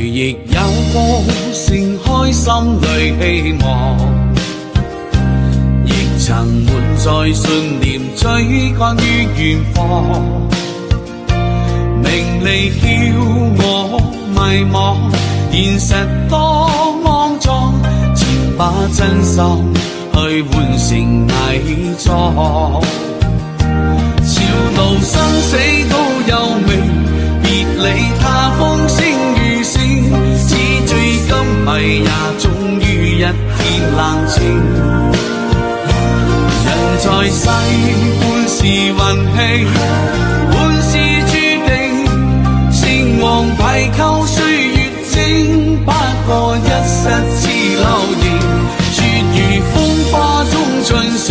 亦有歌聲開心裏希望，亦曾滿載信念追趕於遠方。名利叫我迷茫，現實多骯髒，前把真心去換成偽裝。朝露生死都有命，別理他風聲雨聲，紙醉金迷也終於一天冷清。人在世半是運氣，半是注定，成王敗寇歲月靜，不過一室之流言，絕如風花中盡水